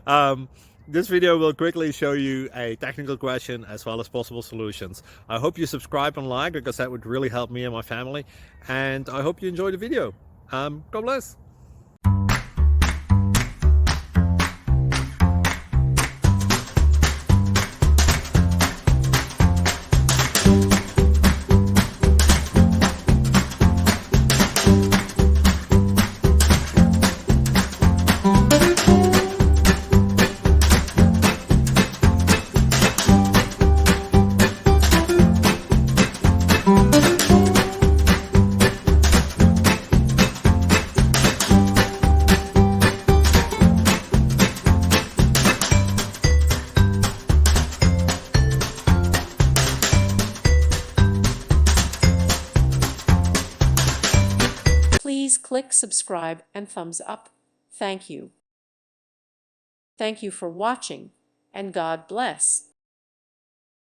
um, this video will quickly show you a technical question as well as possible solutions. I hope you subscribe and like, because that would really help me and my family. And I hope you enjoy the video. God bless. Please click subscribe and thumbs up. Thank you. Thank you for watching, and God bless.